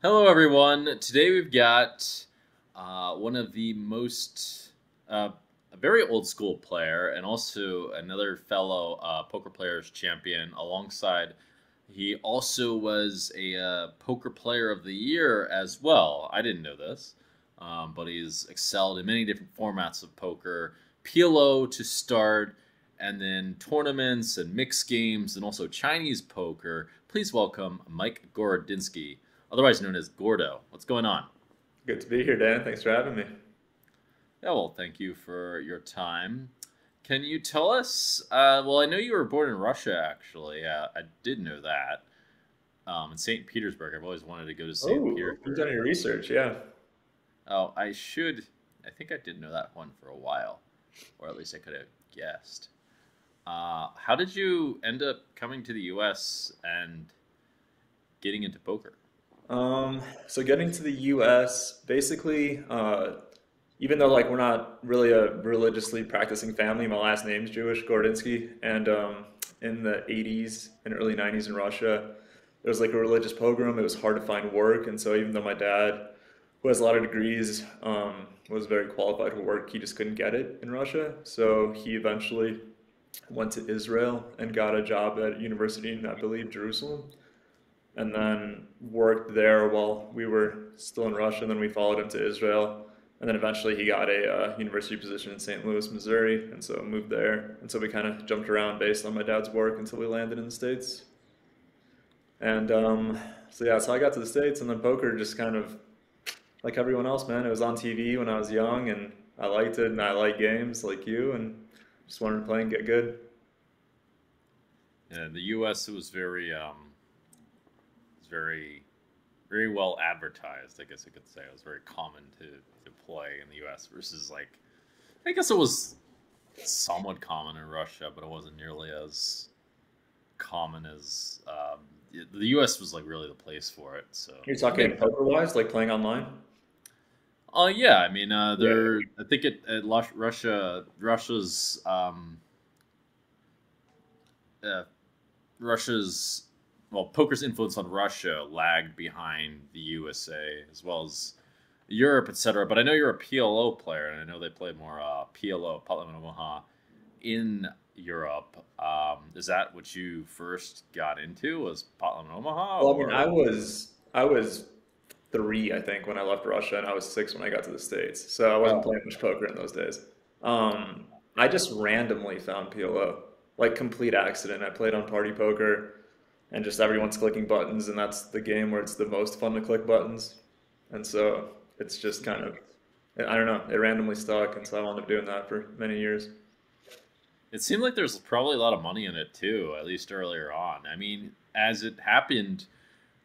Hello, everyone. Today we've got one of the a very old school player, and also another fellow poker players champion. Alongside, he also was a poker player of the year as well. I didn't know this, but he's excelled in many different formats of poker. PLO to start, and then tournaments and mixed games, and also Chinese poker. Please welcome Mike Gorodinsky, otherwise known as Gordo. What's going on? Good to be here, Dan. Thanks for having me. Yeah, well, thank you for your time. Can you tell us? Well, I know you were born in Russia, actually. I did know that. In St. Petersburg. I've always wanted to go to St. Oh, you've done Petersburg. your research, yeah. Oh, I should. I think I did know that one for a while, or at least I could have guessed. How did you end up coming to the U.S. and getting into poker? So getting to the U.S., basically, even though like we're not really a religiously practicing family, my last name's Jewish, Gorodinsky, and in the 80s and early 90s in Russia, there was like a religious pogrom. It was hard to find work, and so even though my dad, who has a lot of degrees, was very qualified for work, he just couldn't get it in Russia. So he eventually went to Israel and got a job at a university in, I believe, Jerusalem, and then worked there while we were still in Russia. And then we followed him to Israel, and then eventually he got a university position in St. Louis, Missouri, and so moved there. And so we kind of jumped around based on my dad's work until we landed in the States. And so yeah, so I got to the States, and then poker just kind of like everyone else, man. It was on TV when I was young, and I liked it, and I like games like you, and just wanted to play and get good. In the U.S., it was very well advertised. I guess I could say it was very common to play in the U.S. versus like I guess it was somewhat common in Russia, but it wasn't nearly as common as the U.S. was like really the place for it. So You're it made. talking poker wise, like playing online? Yeah, I mean, Yeah. there. I think uh, Russia's well, poker's influence on Russia lagged behind the USA as well as Europe, etc. But I know you're a PLO player, and I know they play more PLO, Pot-Limit Omaha, in Europe. Is that what you first got into? Was Pot-Limit Omaha, Well, I mean, or I was 3, I think, when I left Russia, and I was 6 when I got to the States. So I wasn't oh, playing much poker in those days. I just randomly found PLO, like complete accident. I played on Party Poker, and just everyone's clicking buttons, and that's the game where it's the most fun to click buttons. And so it's just kind of, I don't know, it randomly stuck, and so I wound up doing that for many years. it seemed like there's probably a lot of money in it too, at least earlier on. I mean, as it happened,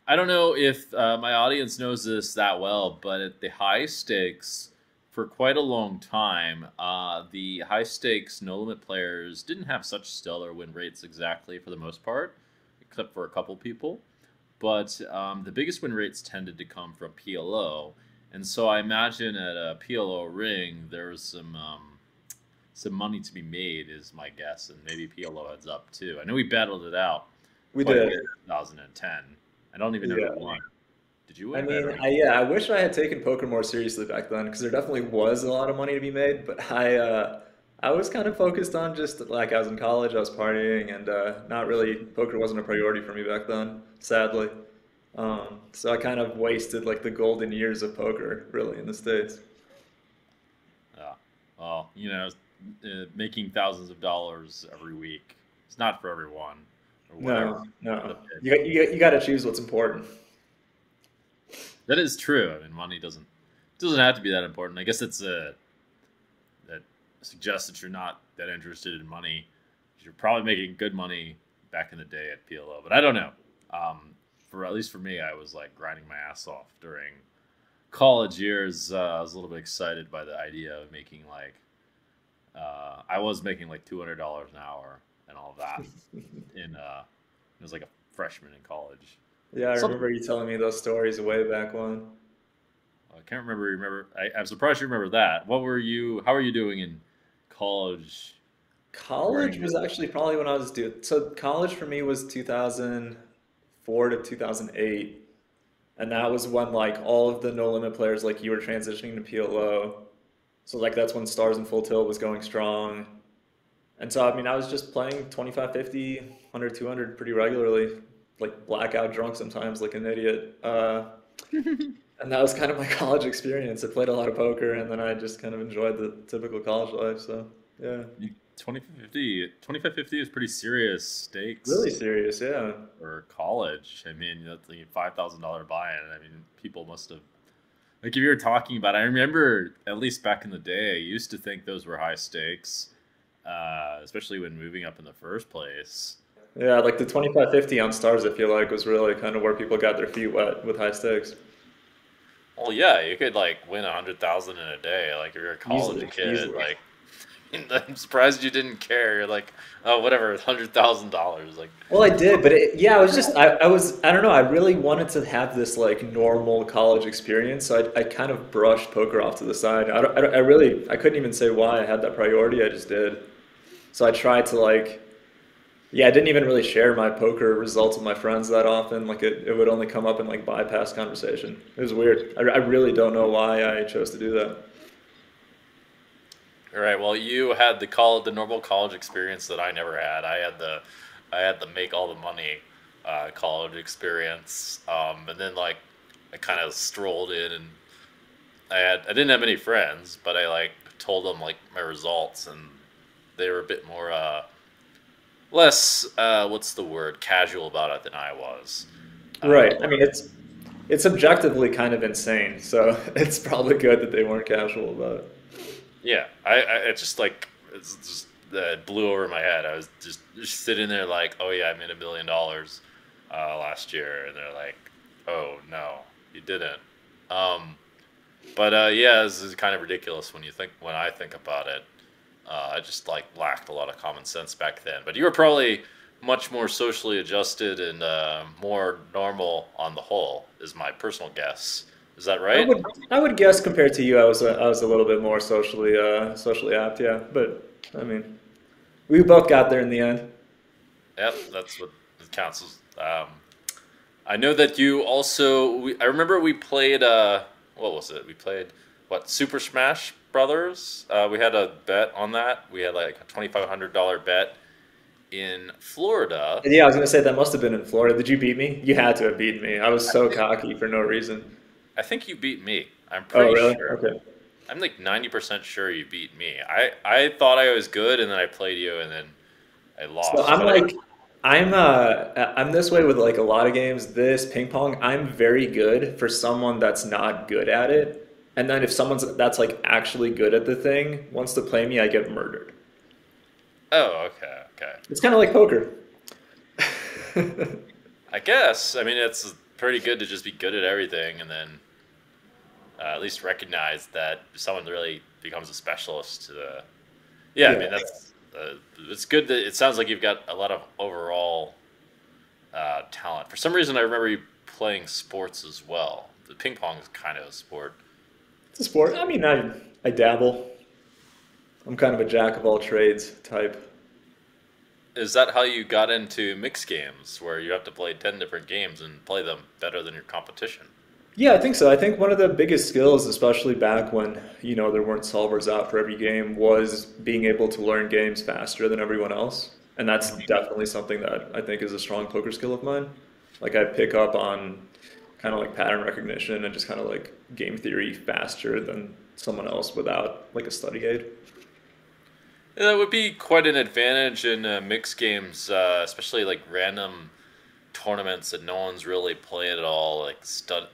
I don't know if my audience knows this that well, but at the high stakes, for quite a long time, the high stakes no limit players didn't have such stellar win rates exactly for the most part, except for a couple people. But the biggest win rates tended to come from PLO, and so I imagine at a PLO ring there was some money to be made, is my guess, and maybe PLO heads up too. I know we battled it out We quite a bit did. in 2010. I don't even know who Yeah. won. Did you I win? I mean, don't even. yeah, I wish I had taken poker more seriously back then because there definitely was a lot of money to be made. But I was kind of focused on just like I was in college, I was partying, and not really poker wasn't a priority for me back then, sadly. So I kind of wasted like the golden years of poker really in the States. Yeah. Well, making thousands of dollars every week. It's not for everyone, or whatever. No, The no, pitch. you got to choose what's important. That is true. I mean, money doesn't have to be that important. I guess that suggests that you're not that interested in money. You're probably making good money back in the day at PLO, but I don't know. For at least for me, I was like grinding my ass off during college years. I was a little bit excited by the idea of making like I was making like $200 an hour and all of that. In it was like a freshman in college. Yeah, I Something remember you telling me those stories way back when. I can't remember. I'm surprised you remember that. What were you? How were you doing in college College during was actually probably when I was. So college for me was 2004 to 2008. And that was when like all of the no limit players like you were transitioning to PLO. So like that's when Stars and Full Tilt was going strong. And so I mean I was just playing 25, 50, 100, 200 pretty regularly, like blackout drunk sometimes like an idiot. And that was kind of my college experience. I played a lot of poker and then I just kind of enjoyed the typical college life. So yeah. 2550 is pretty serious Really stakes serious, yeah. for college. I mean, that's like $5,000 buy-in. I mean, people must have like if you were talking about. I remember at least back in the day, I used to think those were high stakes, especially when moving up in the first place. Yeah, like the 25-50 on Stars, I feel like was really kind of where people got their feet wet with high stakes. Well, yeah, you could like win 100,000 in a day. Like if you're a college Easily, kid, easily. like I'm surprised you didn't care. You're like, oh, whatever, $100,000. Like, Well, I did, but yeah, I was just, I don't know, I really wanted to have this like normal college experience, so I kind of brushed poker off to the side. I really, I couldn't even say why I had that priority, I just did. So I tried to like, yeah, I didn't even really share my poker results with my friends that often. Like it would only come up in like bypass conversation. It was weird. I really don't know why I chose to do that. all right, well, you had the normal college experience that I never had. I had the make all the money college experience, and then like I kind of strolled in, and I didn't have any friends, but I like told them like my results, and they were a bit more less what's the word, casual about it than I was. Right. I But mean, it's objectively kind of insane, so it's probably good that they weren't casual about it. yeah, it just like it's just that blew over my head. I was just sitting there like, oh yeah, I made $1 million last year, and they're like, oh no, you didn't. Um, but yeah, this is kind of ridiculous when I think about it. I just like lacked a lot of common sense back then. But you were probably much more socially adjusted and more normal on the whole, is my personal guess. Is that I right? would I would guess compared to you, I was a little bit more socially apt, yeah. But I mean, we both got there in the end. Yep, that's what it counts as. I know that you also. I remember we played. What was it? We played what Super Smash Brothers. We had a bet on that. We had like a $2,500 bet in Florida. And yeah, I was gonna say that must have been in Florida. Did you beat me? You had to have beaten me. I was I so think cocky for no reason. I think you beat me. I'm Oh, pretty really? sure. Okay. I'm like 90% sure you beat me. I thought I was good, and then I played you, and then I So lost. But I'm this way with like a lot of games. This ping pong, I'm very good for someone that's not good at it. And then if someone's that's like actually good at the thing wants to play me, I get murdered. oh, okay, okay. It's kind of like poker. I guess. I mean, it's pretty good to just be good at everything, and then at least recognize that if someone really becomes a specialist. Yeah, I Yeah. mean that's it's good that it sounds like you've got a lot of overall talent. For some reason, I remember you playing sports as well. The ping pong is kind of a sport. It's a sport. I mean, I dabble. I'm kind of a jack of all trades type. Is that how you got into mixed games, where you have to play 10 different games and play them better than your competition? Yeah, I think so. I think one of the biggest skills, especially back when, there weren't solvers out for every game, was being able to learn games faster than everyone else. And that's definitely something that I think is a strong poker skill of mine. Like I pick up on kind of like pattern recognition and just kind of like game theory faster than someone else without like a study aid. Yeah, that would be quite an advantage in mixed games, especially like random tournaments that no one's really played at all, like a stud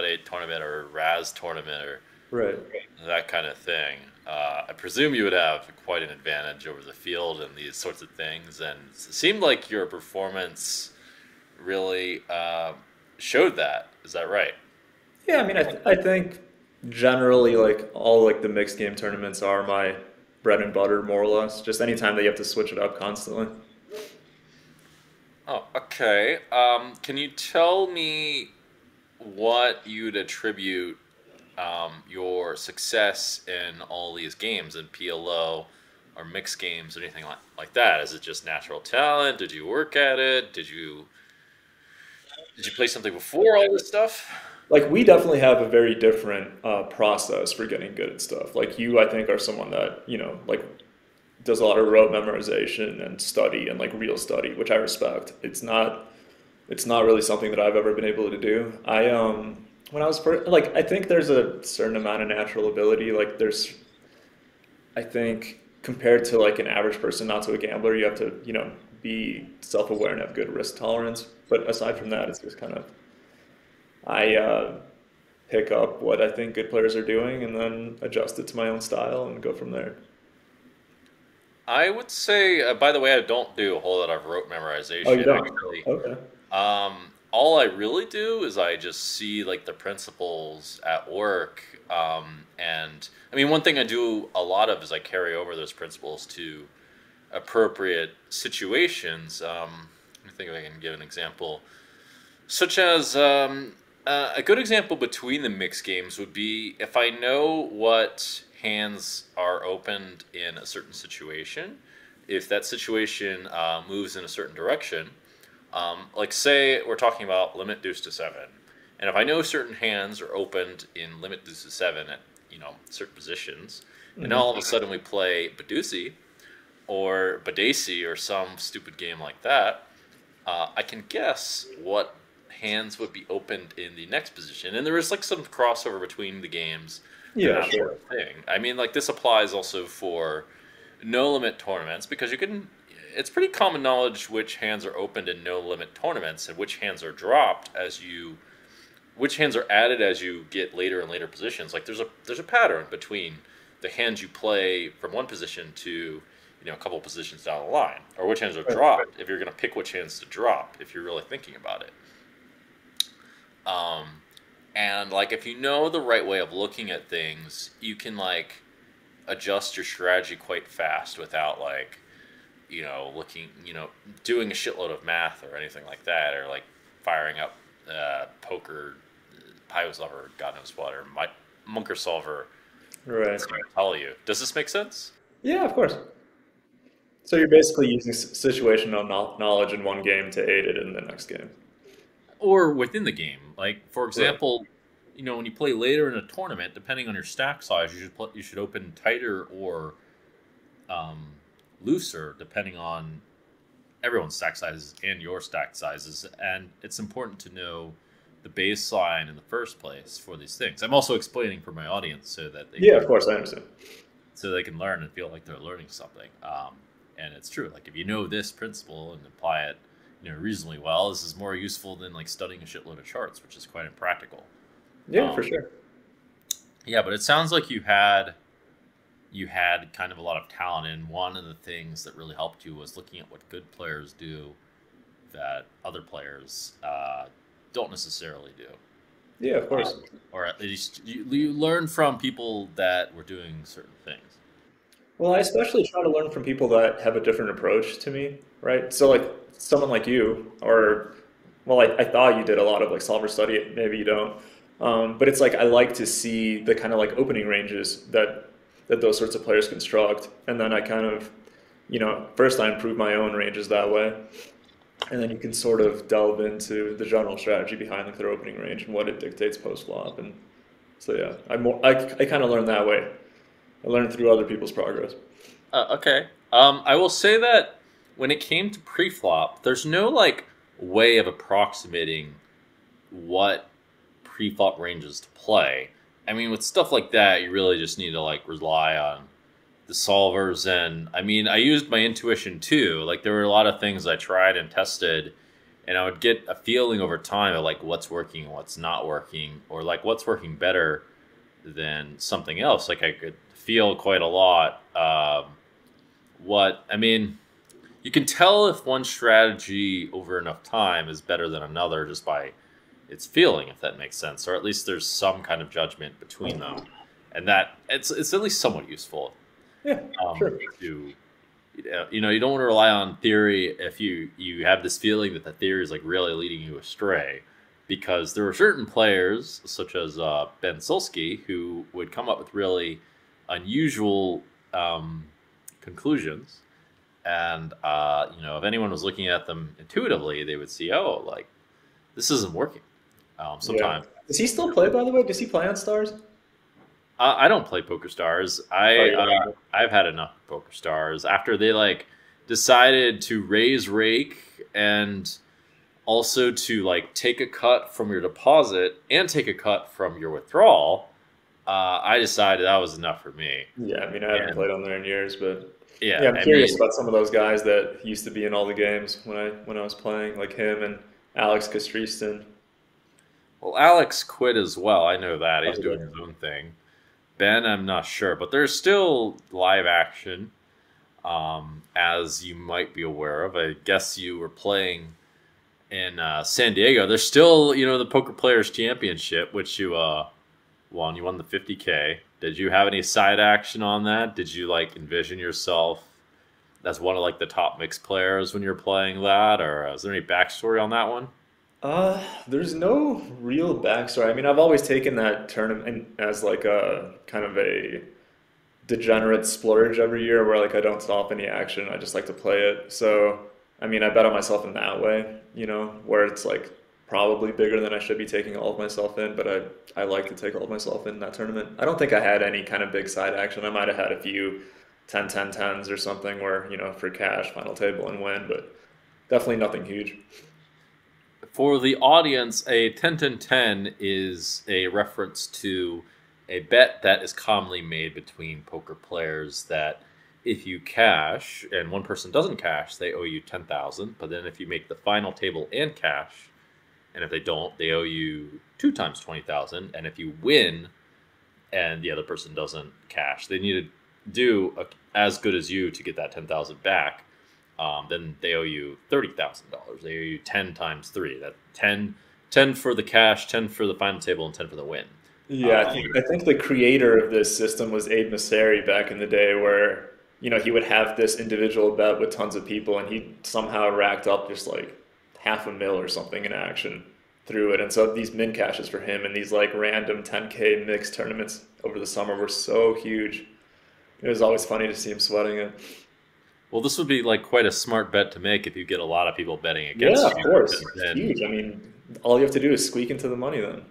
eight tournament or a Razz tournament or Right. that kind of thing. I presume you would have quite an advantage over the field and these sorts of things. And it seemed like your performance really showed that. Is that right? Yeah, I mean, I think generally like all like the mixed game tournaments are my bread and butter more or less. Just anytime that you have to switch it up constantly. Oh, okay. Can you tell me what you'd attribute your success in all these games in PLO or mixed games or anything like that? Is it just natural talent? Did you work at it? Did you Did you play something before all this stuff? Like we definitely have a very different process for getting good at stuff. Like you, I think, are someone that like does a lot of rote memorization and study and like real study, which I respect. It's not really something that I've ever been able to do. When I was first, like I think there's a certain amount of natural ability. Like there's I think compared to like an average person, not to a gambler, you have to be self-aware and have good risk tolerance. But aside from that, it's just kind of I pick up what I think good players are doing and then adjust it to my own style and go from there. I would say, by the way, I don't do a whole lot of rote Oh, you memorization. don't? Actually, Okay. all I really do is I just see like the principles at work. And I mean, one thing I do a lot of is I carry over those principles to appropriate situations. Let me think if I can give an example. Such as a good example between the mixed games would be if I know what hands are opened in a certain situation, if that situation moves in a certain direction, like say we're talking about limit deuce to seven, and if I know certain hands are opened in limit deuce to seven at certain positions, and Hmm. all of a sudden we play Badusi or Badesi or some stupid game like that, I can guess what hands would be opened in the next position. And there is like some crossover between the games and Yeah, that sort sure. of thing. I mean, like this applies also for no limit tournaments because you can. It's pretty common knowledge which hands are opened in no limit tournaments and which hands are dropped which hands are added as you get later and later positions. Like there's a pattern between the hands you play from one position to a couple positions down the line, or which hands are Right. dropped if you're going to pick which hands to drop if you're really thinking about it. Um, and like if you know the right way of looking at things, you can like adjust your strategy quite fast without like looking doing a shitload of math or anything like that, or like firing up poker, Pio solver, God knows what, or my Munker solver. Right. It's going to tell you. Does this make sense? Yeah, of course. So you're basically using situational knowledge in one game to aid it in the next game. Or within the game, like for Right. example, when you play later in a tournament, depending on your stack size, you should open tighter or um, looser, depending on everyone's stack sizes and your stack sizes. And it's important to know the baseline in the first place for these things. I'm also explaining for my audience Yeah, of course, I understand. so they can learn and feel like they're learning something. And it's true. Like if you know this principle and apply it, reasonably well, this is more useful than like studying a shitload of charts, which is quite impractical. Yeah, for Um, sure. yeah, but it sounds like you had kind of a lot of talent, and one of the things that really helped you was looking at what good players do that other players don't necessarily do, Yeah, of course. or at least you learn from people that were doing certain things. Well, I especially try to learn from people that have a different approach to me, right? So like someone like you, or well, I thought you did a lot of like solver study. Maybe you don't, but it's like I like to see the kind of like opening ranges that those sorts of players construct, and then I kind of, first I improve my own ranges that way, and then you can sort of delve into the general strategy behind like their opening range and what it dictates post flop, and so yeah, I kind of learn that way. I learn through other people's progress. Okay. I will say that when it came to pre-flop, there's no like way of approximating what pre-flop ranges to play. I mean, with stuff like that, you really just need to like rely on the solvers. And I mean, I used my intuition too. Like there were a lot of things I tried and tested, and I would get a feeling over time of like what's working and what's not working, or like what's working better than something else. Like I could feel quite a lot. What I mean, you can tell if one strategy over enough time is better than another just by its feeling, if that makes sense, or at least there's some kind of judgment between them, and that it's at least somewhat useful Yeah, sure. to you don't want to rely on theory if you have this feeling that the theory is like really leading you astray, because there are certain players such as Ben Solsky who would come up with really unusual conclusions, and if anyone was looking at them intuitively, they would see, oh, like this isn't working. Yeah. Sometimes Does he still play, by the way? Does he play on Stars? I don't play Poker Stars. Oh, you don't. I've had enough of Poker Stars after they like decided to raise rake and also to like take a cut from your deposit and take a cut from your withdrawal. I decided that was enough for me. Yeah, I mean, I haven't And played on there in years, but yeah, yeah, I'm I curious mean, about some of those guys that used to be in all the games when I was playing, like him and Alex Kastristan. well, Alex quit as well. I know that he's Oh, doing his own thing. Ben, I'm not sure, but there's still live action, as you might be aware of. I guess you were playing in San Diego. There's still, the Poker Players Championship, which you won. You won the 50K. Did you have any side action on that? Did you like envision yourself as one of like the top mixed players when you're playing that, or is there any backstory on that one? There's no real backstory. I mean, I've always taken that tournament as like a kind of a degenerate splurge every year where like I don't stop any action. I just like to play it. So, I mean, I bet on myself in that way, where it's like probably bigger than I should be taking all of myself in, but I like to take all of myself in that tournament. I don't think I had any kind of big side action. I might have had a few 10-10-10s or something where, for cash, final table and win, but definitely nothing huge. For the audience, a 10-10-10 is a reference to a bet that is commonly made between poker players that if you cash and one person doesn't cash, they owe you 10,000. But then if you make the final table and cash, and if they don't, they owe you 2 times 20,000. And if you win and the other person doesn't cash, they need to do as good as you to get that 10,000 back. Then they owe you $30,000. They owe you 10 times 3. That 10 for the cash, 10 for the final table, and 10 for the win. Yeah, I think the creator of this system was Abe Masseri back in the day, where he would have this individual bet with tons of people, and he somehow racked up just like half a mil or something in action through it. And so these min cashes for him and these like random 10K mixed tournaments over the summer were so huge. It was always funny to see him sweating it. Well, this would be like quite a smart bet to make if you get a lot of people betting against Yeah, of you. course, And it's then, huge. I mean, all you have to do is squeak into the money then.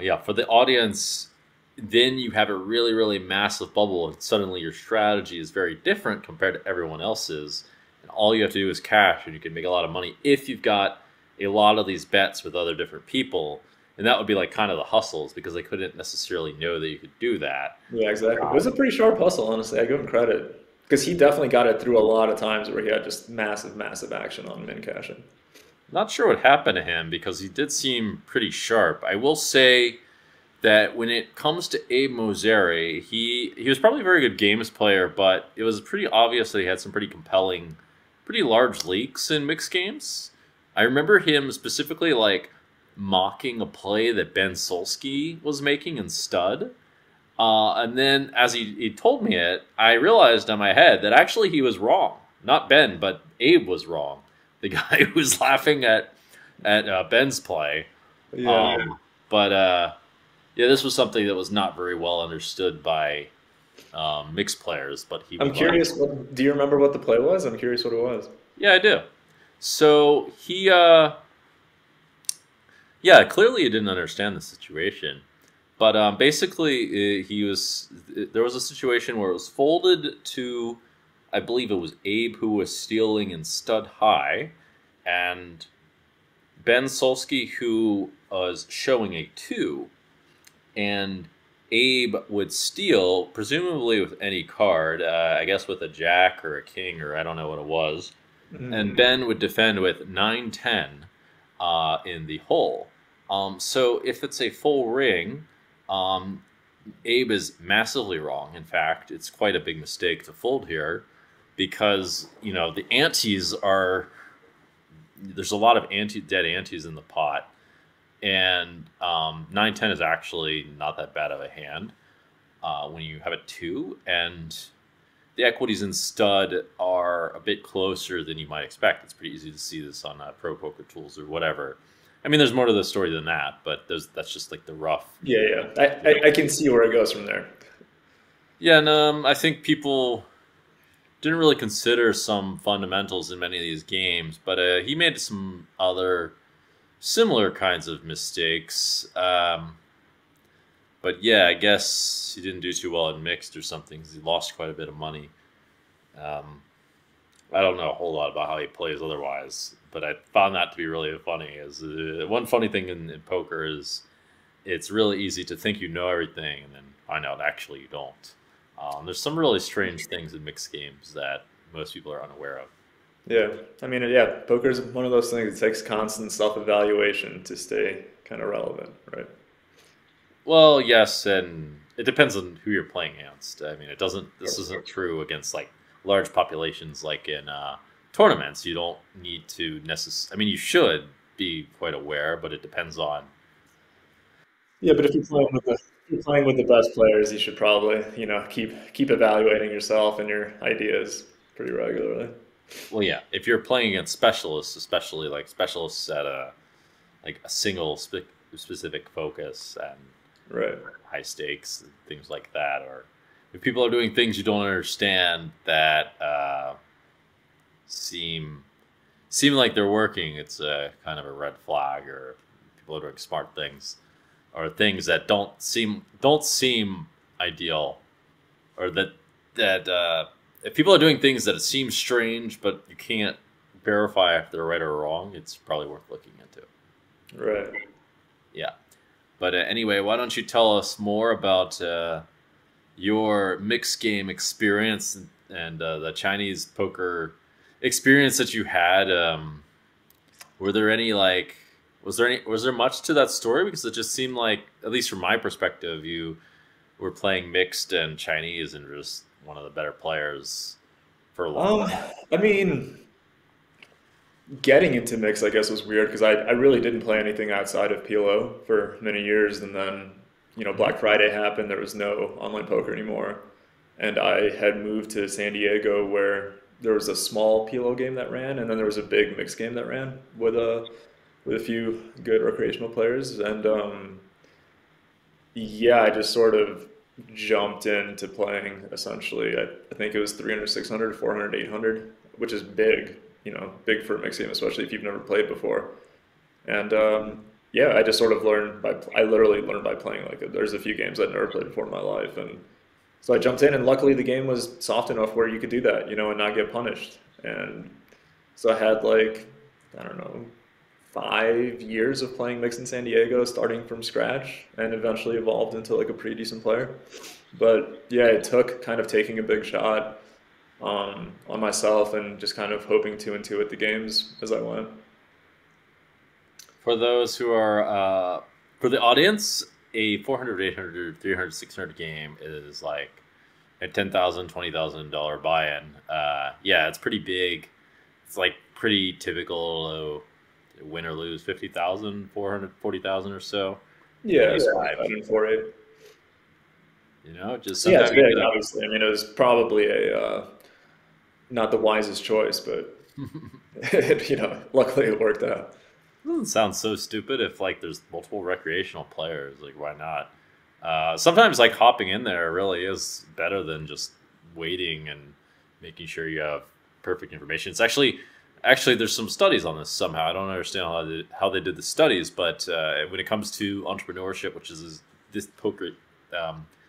yeah, for the audience, then you have a really, really massive bubble, and suddenly your strategy is very different compared to everyone else's. And all you have to do is cash, and you can make a lot of money if you've got a lot of these bets with other different people. And that would be like kind of the hustles because they couldn't necessarily know that you could do that. Yeah, exactly. It was a pretty sharp hustle, honestly. I give him credit. Because he definitely got it through a lot of times where he had just massive, massive action on min cashing. Not sure what happened to him because he did seem pretty sharp. I will say that when it comes to Abe Mosseri, he was probably a very good games player, but it was pretty obvious that he had some pretty compelling, pretty large leaks in mixed games. I remember him specifically like mocking a play that Ben Solsky was making in stud. And then as he told me it, I realized in my head that actually he was wrong. Not Ben, but Abe was wrong. The guy who was laughing at Ben's play. Yeah. But yeah, this was something that was not very well understood by mixed players. But he I'm was curious, do you remember what the play was? I'm curious what it was. yeah, I do. So he, yeah, clearly he didn't understand the situation. But basically, there was a situation where it was folded to, I believe it was Abe who was stealing in stud high, and Ben Solsky who was showing a 2, and Abe would steal, presumably with any card, I guess with a jack or a king or I don't know what it was, and Ben would defend with 9-10 in the hole. So if it's a full ring, Abe is massively wrong. In fact, it's quite a big mistake to fold here because, the antes are, there's a lot of dead antes in the pot. And 9-10 is actually not that bad of a hand when you have a 2. And the equities in stud are a bit closer than you might expect. It's pretty easy to see this on Pro Poker Tools or whatever. I mean, there's more to the story than that, but that's just like the rough. Yeah. I can see where it goes from there. Yeah, and I think people didn't really consider some fundamentals in many of these games, but he made some other similar kinds of mistakes. But yeah, I guess he didn't do too well in mixed or something 'cause he lost quite a bit of money. Um, I don't know a whole lot about how he plays otherwise, but I found that to be really funny. Is one funny thing in poker is it's really easy to think you know everything and then find out actually you don't. There's some really strange things in mixed games that most people are unaware of. Yeah, I mean, yeah, poker is one of those things. It takes constant self-evaluation to stay kind of relevant, right? Well, yes, and it depends on who you're playing against. I mean, it doesn't. This isn't true against like large populations, like in tournaments. You don't need to necessarily. I mean, you should be quite aware, but it depends on. Yeah, but if you're playing with the best players, you should probably, keep evaluating yourself and your ideas pretty regularly. Well, yeah, if you're playing against specialists, especially like specialists at a single specific focus and Right. high stakes and things like that, or if people are doing things you don't understand that seem like they're working, it's a kind of a red flag. Or people are doing smart things, or things that don't seem ideal, or that if people are doing things that seem strange but you can't verify if they're right or wrong, it's probably worth looking into. Right. Yeah. But anyway, why don't you tell us more about your mixed game experience and the Chinese poker experience that you had? Were there any like was there much to that story? Because it just seemed like, at least from my perspective, you were playing mixed and Chinese and just one of the better players for a long Um, time. I mean, getting into mix, I guess, was weird because I really didn't play anything outside of PLO for many years, and then, Mhm. Black Friday happened. There was no online poker anymore, and I had moved to San Diego where there was a small PLO game that ran, and then there was a big mix game that ran with a few good recreational players, and yeah, I just sort of jumped into playing essentially. I think it was 300, 600, 400, 800, which is big, big for a mix game, especially if you've never played before. And yeah, I just sort of I literally learned by playing. Like, there's a few games I'd never played before in my life. And so I jumped in, and luckily the game was soft enough where you could do that, and not get punished. And so I had like, I don't know, 5 years of playing mix in San Diego, starting from scratch, and eventually evolved into like a pretty decent player. But yeah, it took kind of taking a big shot on myself and just kind of hoping to intuit the games as I went. For those who are for the audience, a 400, 800, 300, 600 game is like a $10,000, $20,000 buy-in. Yeah, it's pretty big. It's like pretty typical. Win or lose 50,000, 440,000 or so. And Yeah, you so survive. 5 and 4-8. Just Yeah, it's sometimes you big, get obviously. I mean, it was probably not the wisest choice, but a. luckily it worked out. Doesn't sound so stupid if like there's multiple recreational players. Like, why not? Sometimes like hopping in there really is better than just waiting and making sure you have perfect information. It's actually there's some studies on this somehow. I don't understand how they did the studies, but when it comes to entrepreneurship, which is this poker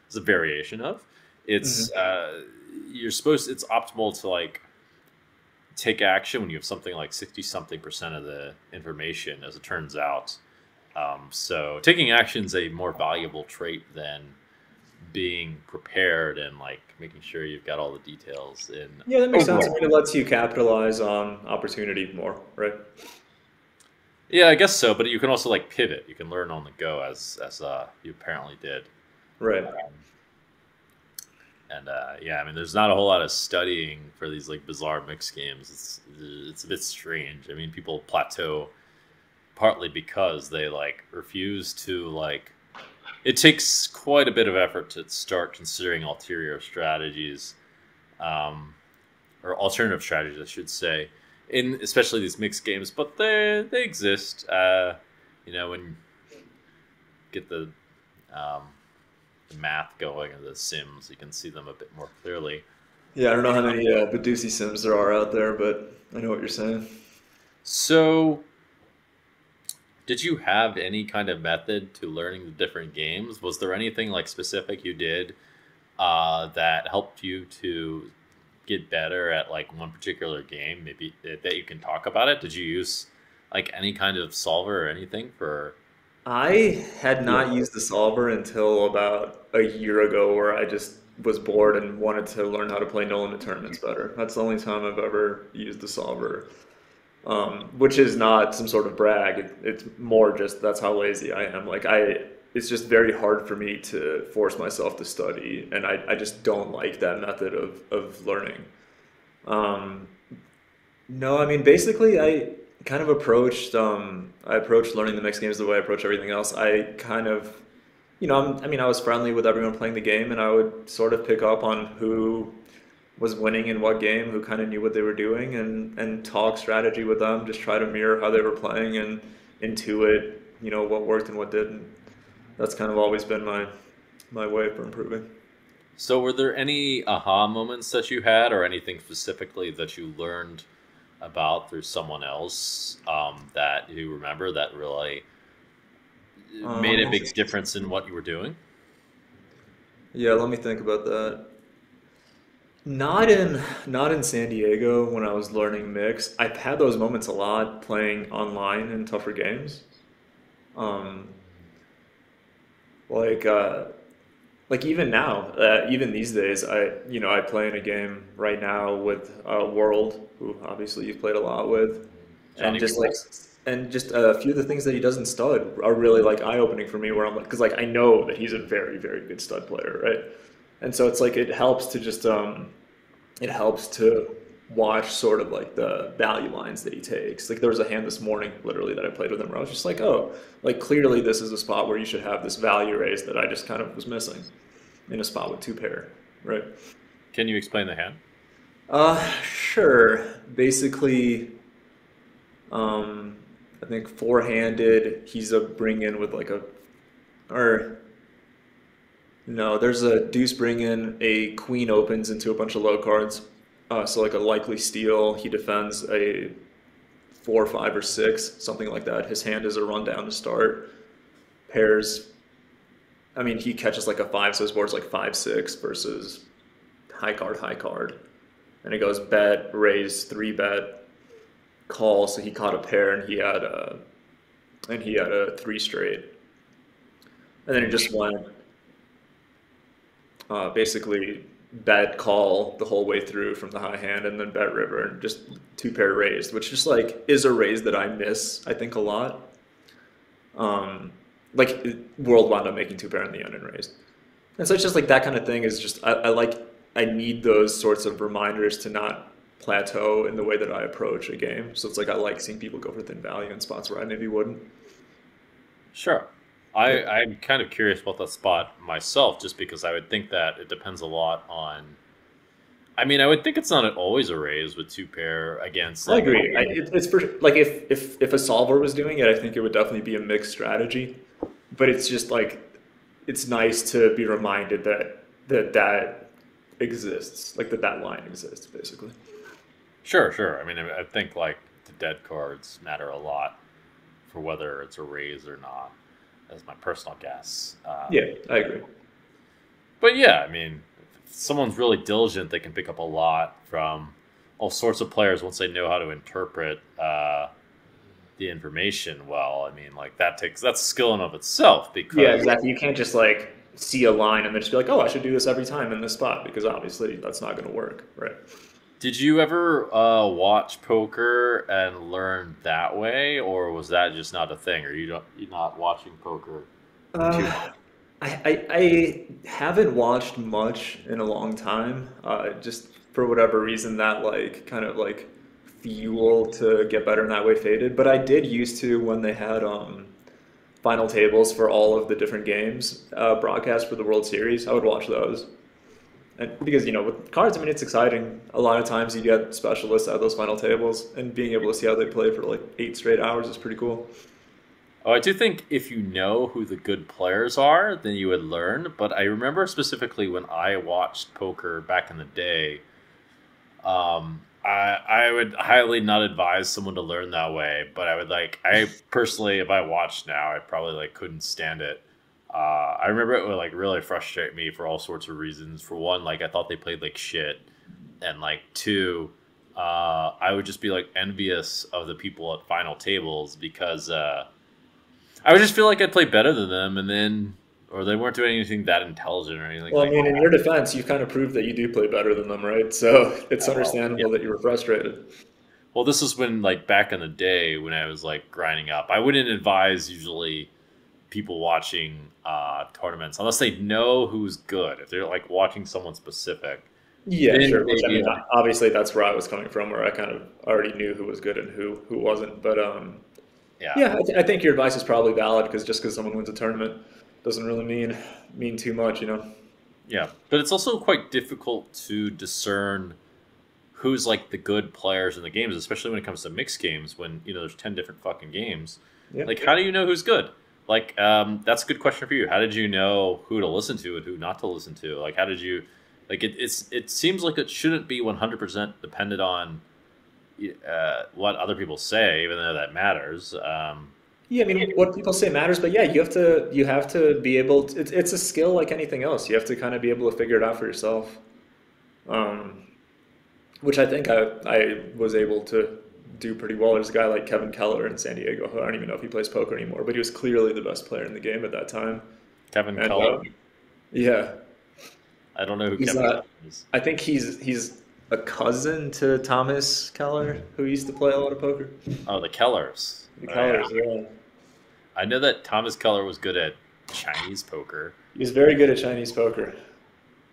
is a variation of, it's Hmm. it's optimal to like take action when you have something like 60 something percent of the information, as it turns out. So taking action is a more valuable trait than being prepared and like making sure you've got all the details in Yeah, that makes sense. I overall. mean, it lets you capitalize on opportunity more, right? Yeah, I guess so, but you can also like pivot. You can learn on the go, as you apparently did. Right. Um, and yeah, I mean, there's not a whole lot of studying for these like bizarre mix games. It's a bit strange. I mean, people plateau partly because they like refuse to like. It takes quite a bit of effort to start considering ulterior strategies, um, or alternative strategies, I should say, in especially these mixed games. But they exist. When you get um, the math going of the sims, you can see them a bit more clearly. Yeah, I don't know how many Badusi Sims there are out there, but I know what you're saying. So Did you have any kind of method to learning the different games? Was there anything like specific you did that helped you to get better at like one particular game? Maybe that you can talk about it. Did you use like any kind of solver or anything for? I had Yeah. not used the solver until about a year ago, where I just was bored and wanted to learn how to play no limit tournaments better. That's the only time I've ever used the solver, which is not some sort of brag. It's more just that's how lazy I am. It's just very hard for me to force myself to study, and I just don't like that method of learning. Um, no, I mean basically I approached learning the mixed games the way I approach everything else. I kind of I mean I was friendly with everyone playing the game, and I would sort of pick up on who was winning in what game, who kind of knew what they were doing, and talk strategy with them, just try to mirror how they were playing and intuit, what worked and what didn't. That's kind of always been my way for improving. So, were there any aha moments that you had, or anything specifically that you learned about through someone else that you remember that really made a big Interesting. difference in what you were doing? Yeah, let me think about that. Not in San Diego when I was learning mix. I've had those moments a lot playing online in tougher games. Um, like uh, like even now, even these days, I play in a game right now with World, who obviously you've played a lot with, and Johnny just Weaver? a few of the things that he does in stud are really like eye opening for me. Where I'm like, because like I know that he's a very very good stud player, right? And so it's like it helps to watch sort of like the value lines that he takes. Like there was a hand this morning, literally, that I played with him where I was just like, oh, like clearly this is a spot where you should have this value raise that I just kind of was missing in a spot with two pair, right? Can you explain the hand? Sure. Basically, um, I think four-handed, he's a bring in with like a, or no, there's a deuce bring in, a queen opens into a bunch of low cards. So like a likely steal, he defends a four, five, or six, something like that. His hand is a rundown to start. Pairs, I mean, he catches like a five, so his board's like five, six versus high card. And it goes bet, raise, three bet, call. So he caught a pair and he had a three straight. And then it just went basically bet call the whole way through from the high hand, and then bet river and just two pair raised, which just like is a raise that I miss, I think, a lot. Um, World wound up making two pair in the end and raised. And so it's just like that kind of thing is just I need those sorts of reminders to not plateau in the way that I approach a game. So it's like I like seeing people go for thin value in spots where I maybe wouldn't. Sure. Yeah. I'm kind of curious about that spot myself, just because I would think that it depends a lot on. I mean, I would think it's not always a raise with two pair against I like agree. It's for like if a solver was doing it, I think it would definitely be a mixed strategy. But it's just like it's nice to be reminded that exists, like that line exists, basically. sure, sure. I mean, I think like the dead cards matter a lot for whether it's a raise or not. That's my personal guess. Yeah, I agree. But yeah, I mean, if someone's really diligent, they can pick up a lot from all sorts of players once they know how to interpret the information well. I mean, like that's a skill in of itself Yeah, because. exactly. You can't just like see a line and then just be like, oh, I should do this every time in this spot because obviously that's not going to work, right? Did you ever watch poker and learn that way, or was that just not a thing? Or you're not watching poker too Uh, much? I haven't watched much in a long time. Just for whatever reason, that like kind of like fuel to get better in that way faded. But I did used to when they had final tables for all of the different games broadcast for the World Series. I would watch those. And because with cards, I mean it's exciting. A lot of times you get specialists at those final tables, and being able to see how they play for like 8 straight hours is pretty cool. Oh, I do think if you know who the good players are, then you would learn. But I remember specifically when I watched poker back in the day, I would highly not advise someone to learn that way, but I would like. I personally, if I watched now, I probably like couldn't stand it. I remember it would like really frustrate me for all sorts of reasons. For one, like I thought they played like shit, and like two, I would just be like envious of the people at final tables because I would just feel like I'd play better than them, and then or they weren't doing anything that intelligent or anything Well, I like mean, in that. your defense, you've kind of proved that you do play better than them, right? So it's Well, yeah. understandable that you were frustrated. Well, this is when like back in the day when I was like grinding up. I wouldn't advise usually people watching tournaments unless they know who's good. If they're like watching someone specific, Yeah, then sure. Which I maybe mean, like obviously that's where I was coming from, where I kind of already knew who was good and who wasn't. But yeah, yeah, I think your advice is probably valid because just because someone wins a tournament doesn't really mean too much, you know. yeah. But it's also quite difficult to discern who's like the good players in the games, especially when it comes to mixed games. When you know there's 10 different fucking games, Yeah. like how do you know who's good? Like that's a good question for you. How did you know who to listen to and who not to listen to? Like how did you like it seems like it shouldn't be 100% dependent on what other people say, even though that matters. Yeah, I mean, what people say matters, but yeah, you have to be able to, it's a skill like anything else. You have to kind of be able to figure it out for yourself. Um, which I think I was able to do pretty well. There's a guy like Kevin Keller in San Diego, who I don't even know if he plays poker anymore, but he was clearly the best player in the game at that time. Kevin And Keller, yeah, I don't know who he's Kevin Keller is. I think he's a cousin to Thomas Keller, who used to play a lot of poker. Oh, the Kellers. The Oh, yeah. Kellers, yeah. I know that Thomas Keller was good at Chinese poker. He was very good at Chinese poker.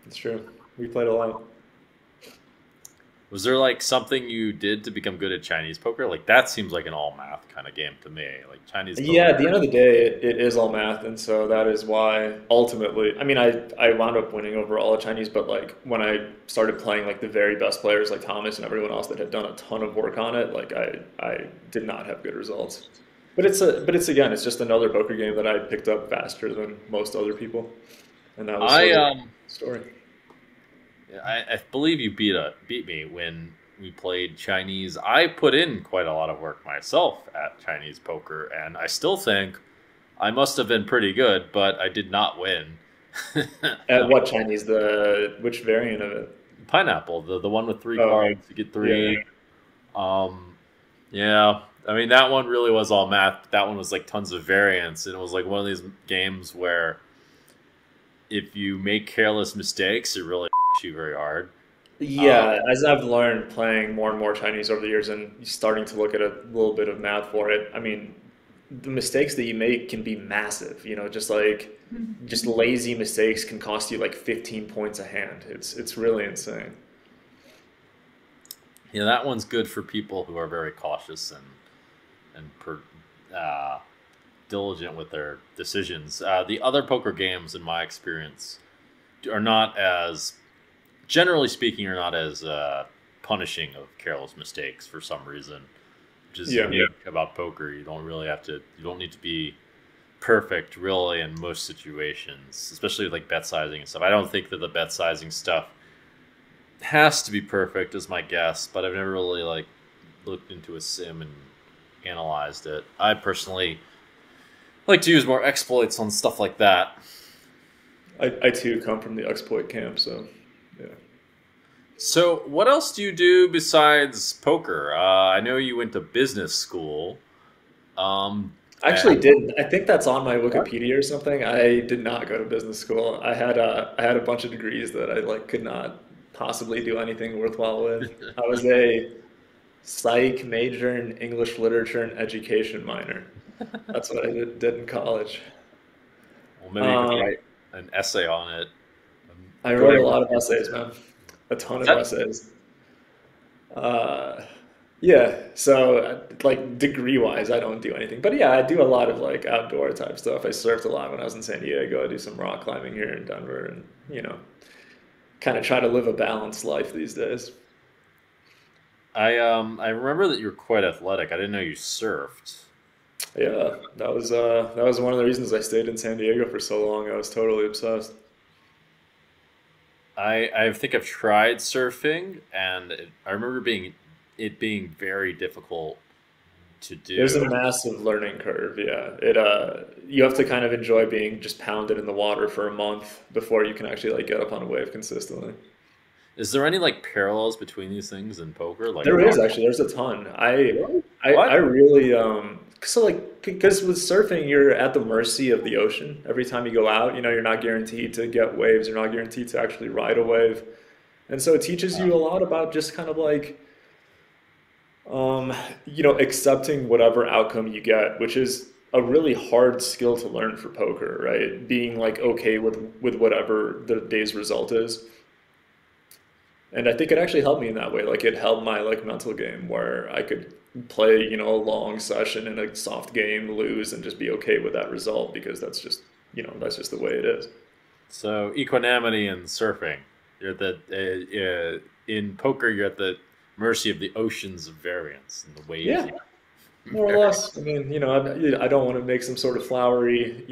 It's true. We played a lot. Was there like something you did to become good at Chinese poker? Like that seems like an all math kind of game to me. Like Chinese Yeah, at the poker. end of the day, it is all math, and so that is why ultimately, I mean, I wound up winning overall at Chinese, but like when I started playing like the very best players like Thomas and everyone else that had done a ton of work on it, like I did not have good results. But it's again, it's just another poker game that I picked up faster than most other people, and that was I sort of the story. I believe you beat me when we played Chinese. I put in quite a lot of work myself at Chinese poker, and I still think I must have been pretty good, but I did not win. At what Chinese? The which variant of it? Pineapple, the one with three Oh, cards, you get yeah. three. Um, yeah, I mean that one really was all math. That one was like tons of variance, and it was like one of these games where if you make careless mistakes, it really you very hard. Yeah, as I've learned playing more and more Chinese over the years and starting to look at a little bit of math for it, I mean, the mistakes that you make can be massive, you know, just lazy mistakes can cost you like 15 points a hand. It's really insane. Yeah, that one's good for people who are very cautious and uh, diligent with their decisions. The other poker games, in my experience, are not as generally speaking, are not as punishing of careless mistakes for some reason, which is Yeah. unique about poker. You don't really have to. You don't need to be perfect, really, in most situations, especially with like bet sizing and stuff. I don't think that the bet sizing stuff has to be perfect, is my guess, but I've never really like looked into a sim and analyzed it. I personally like to use more exploits on stuff like that. I too come from the exploit camp, so yeah. So, what else do you do besides poker? I know you went to business school. Um, I actually and didn't. I think that's on my Wikipedia or something. I did not go to business school. I had a bunch of degrees that I like could not possibly do anything worthwhile with. I was a psych major in English literature and education minor. That's what I did in college. well, maybe you could Um, write an essay on it. I Go wrote a ahead. lot of essays, man. A ton Is of that essays. Uh, yeah, so like degree wise, I don't do anything. But yeah, I do a lot of like outdoor type stuff. I surfed a lot when I was in San Diego. I do some rock climbing here in Denver and, you know, kind of try to live a balanced life these days. I remember that you were quite athletic. I didn't know you surfed. Yeah, that was one of the reasons I stayed in San Diego for so long. I was totally obsessed. I think I've tried surfing, and I remember being it being very difficult to There's a do. massive learning curve. Yeah, you have to kind of enjoy being just pounded in the water for a month before you can actually like get up on a wave consistently. Is there any like parallels between these things in poker? Like, There is actually, there's a ton. really? I What? really so like because with surfing you're at the mercy of the ocean every time you go out. You know, you're not guaranteed to get waves. You're not guaranteed to actually ride a wave, and so it teaches you a lot about just kind of like um, accepting whatever outcome you get, which is a really hard skill to learn for poker, right? Being like okay with whatever the day's result is. And I think it actually helped me in that way. Like it helped my like mental game where I could play, a long session in a soft game, lose, and just be okay with that result because that's just the way it is. So equanimity in surfing, you're at the in poker, you're at the mercy of the oceans of variance and the waves. Yeah, more or less. I mean, I don't want to make some sort of flowery,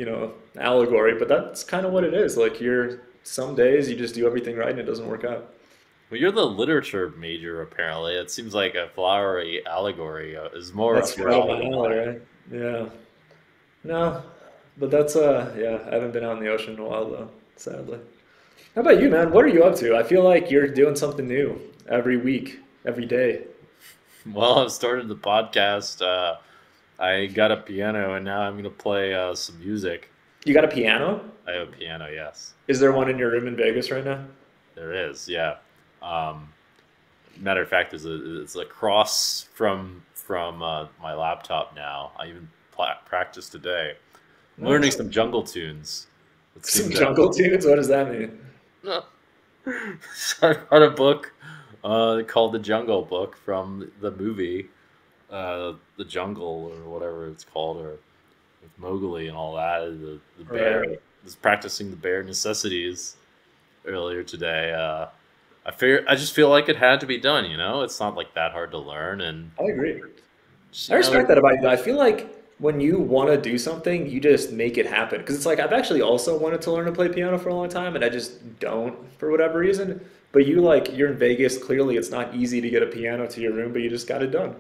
allegory, but that's kind of what it is. Like some days you just do everything right and it doesn't work out. Well, you're the literature major, apparently. It seems like a flowery allegory is more That's up your right up my alley than alley, mine. right? Yeah. No, but yeah, I haven't been out in the ocean in a while though, sadly. How about you, man? What are you up to? I feel like you're doing something new every week, every day. Well, I've started the podcast. I got a piano, and now I'm going to play some music. You got a piano? I have a piano, yes. Is there one in your room in Vegas right now? There is, yeah. Um, Matter of fact, it's across from my laptop now. I even practiced today. I'm learning Nice. some jungle tunes. It Some seems that jungle tunes? What does that mean? I got a book called The Jungle Book from the movie The Jungle or whatever it's called, or with Mowgli and all that. The bear Right. was practicing the bear necessities earlier today. I just feel like it had to be done. It's not like that hard to learn, and I agree. just, I respect that about you. I feel like when you want to do something, you just make it happen. Because it's like I've actually also wanted to learn to play piano for a long time, and I just don't for whatever reason. But you're in Vegas. Clearly, it's not easy to get a piano to your room, but you just got it done.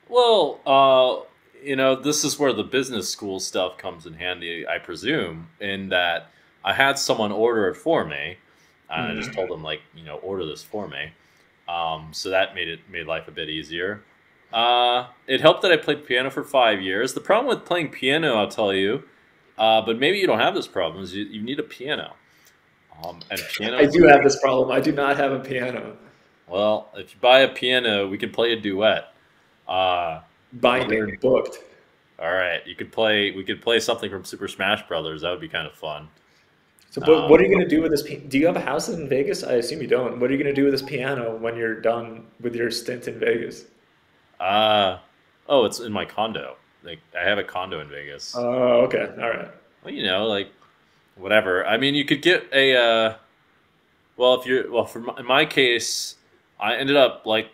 well, this is where the business school stuff comes in handy, I presume, in that I had someone order it for me. I just Hmm. told them, like, order this for me. So that made life a bit easier. It helped that I played piano for 5 years. The problem with playing piano, I'll tell you, but maybe you don't have this problem, is you need a piano. And I pianos, do have this problem. I do not have a piano. well, if you buy a piano, we can play a duet. Binding Learn. booked. All right, we could play something from Super Smash Brothers. That would be kind of fun. So, but Um, what are you going to do with this? Do you have a house in Vegas? I assume you don't. What are you going to do with this piano when you're done with your stint in Vegas? uh, oh, it's in my condo. Like, I have a condo in Vegas. Oh, okay. All right. Well, like, whatever. I mean, you could get a well, in my case, I ended up like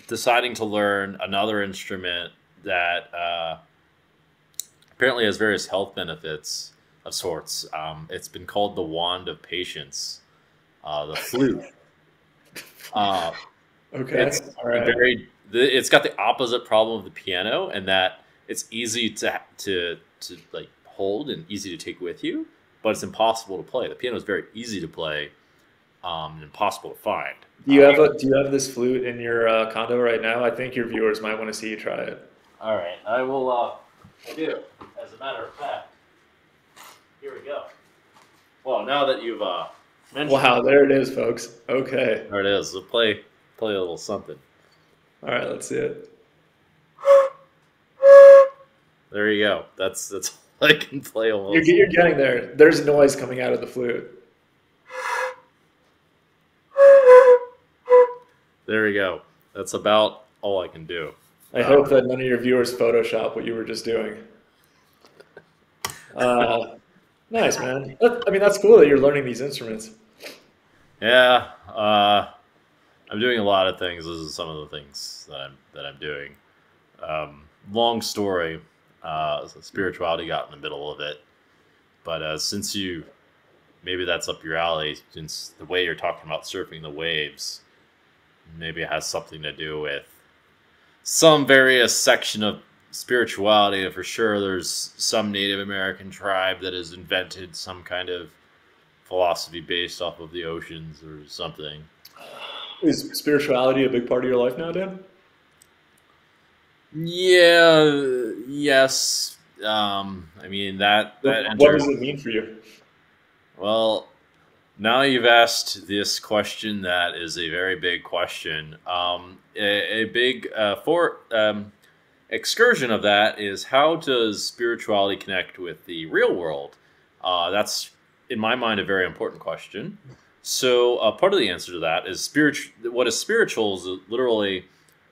deciding to learn another instrument that apparently has various health benefits of sorts. It's been called the wand of patience, the flute. Uh, Okay. it's All right. it's got the opposite problem of the piano, and that it's easy to like hold and easy to take with you, but it's impossible to play. The piano is very easy to play, and impossible to find. Do you have this flute in your condo right now? I think your viewers might want to see you try it. All right, I will. I do. As a matter of fact, here we go. Well, now that you've mentioned Wow, there it is, folks. Okay. there it is. We'll play a little something. All right, let's see it. There you go. That's all I can play almost. You're getting there. There's noise coming out of the flute. There we go. That's about all I can do. I Uh, hope that none of your viewers Photoshop what you were just doing. Uh, nice, man. I mean, that's cool that you're learning these instruments. yeah, I'm doing a lot of things. This is some of the things that I'm doing. Long story. So spirituality got in the middle of it, but since maybe that's up your alley, since the way you're talking about surfing the waves, maybe it has something to do with some various section of spirituality. For sure, there's some Native American tribe that has invented some kind of philosophy based off of the oceans or something. Is spirituality a big part of your life now, Dan? Yeah, yes. I mean that What enters. does it mean for you? Well, now you've asked this question that is a very big question. A big excursion of that is, how does spirituality connect with the real world? That's, in my mind, a very important question. So part of the answer to that is what is spiritual is literally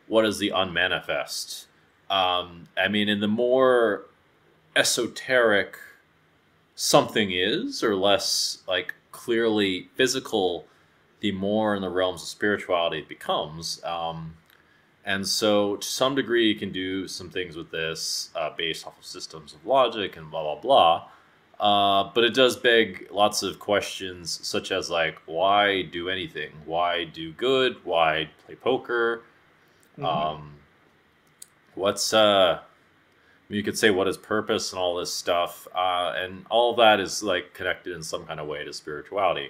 what is the unmanifest. I mean, in the more esoteric something is, or less like clearly physical, the more in the realms of spirituality it becomes. And so, to some degree, you can do some things with this based off of systems of logic and blah blah blah. But it does beg lots of questions, such as like, why do anything? Why do good? Why play poker? Hmm. Um, what's you could say, what is purpose and all this stuff, and all of that is like connected in some kind of way to spirituality.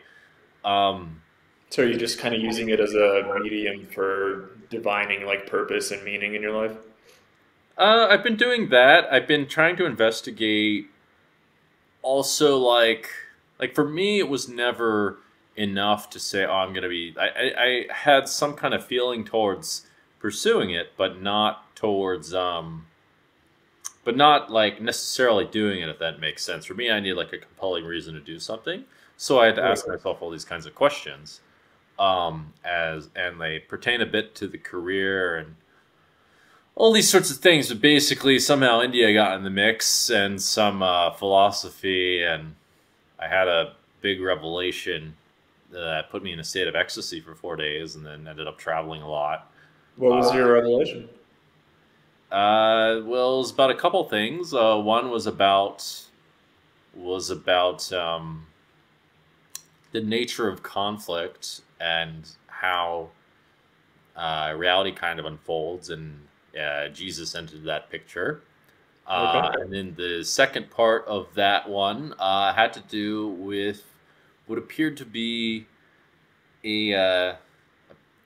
Um, So are you just kind of using it as a medium for divining like purpose and meaning in your life? I've been doing that. I've been trying to investigate. Also, like for me, it was never enough to say, "Oh, I'm gonna be." I had some kind of feeling towards pursuing it, but not towards but not like necessarily doing it. If that makes sense. For me, I need like a compelling reason to do something. So I had to Right. ask myself all these kinds of questions, as and they pertain a bit to the career and all these sorts of things. But basically, somehow India got in the mix, and some philosophy, and I had a big revelation that put me in a state of ecstasy for 4 days, and then ended up traveling a lot. What was Uh, your revelation? well, it was about a couple things. One was about the nature of conflict and how reality kind of unfolds, and Jesus entered that picture. Okay. And then the second part of that one had to do with what appeared to be a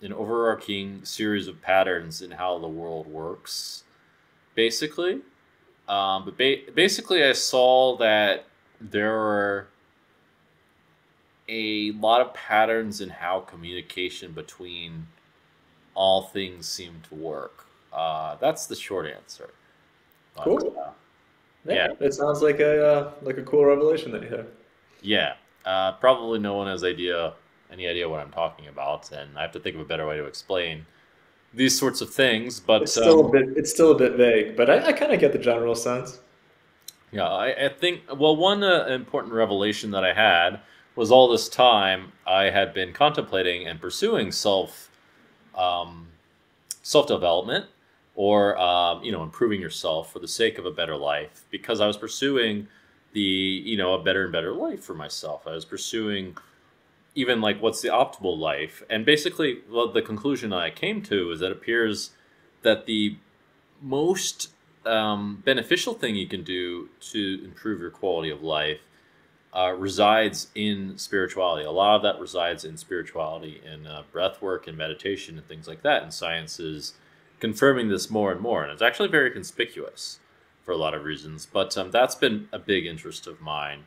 an overarching series of patterns in how the world works, basically. Basically, I saw that there are a lot of patterns in how communication between all things seem to work. That's the short answer. But Cool. Yeah, yeah, it sounds like a cool revelation that you had. yeah. Probably no one has any idea what I'm talking about, and I have to think of a better way to explain these sorts of things. But It's still a bit vague, but I kind of get the general sense. yeah, I think, well, one important revelation that I had was, all this time I had been contemplating and pursuing um, self development, or improving yourself for the sake of a better life, because I was pursuing a better and better life for myself. I was pursuing even like, what's the optimal life, and basically, well, the conclusion I came to is that it appears that the most beneficial thing you can do to improve your quality of life resides in spirituality. A lot of that resides in spirituality and breath work and meditation and things like that. And science is confirming this more and more. And it's actually very conspicuous for a lot of reasons. But that's been a big interest of mine.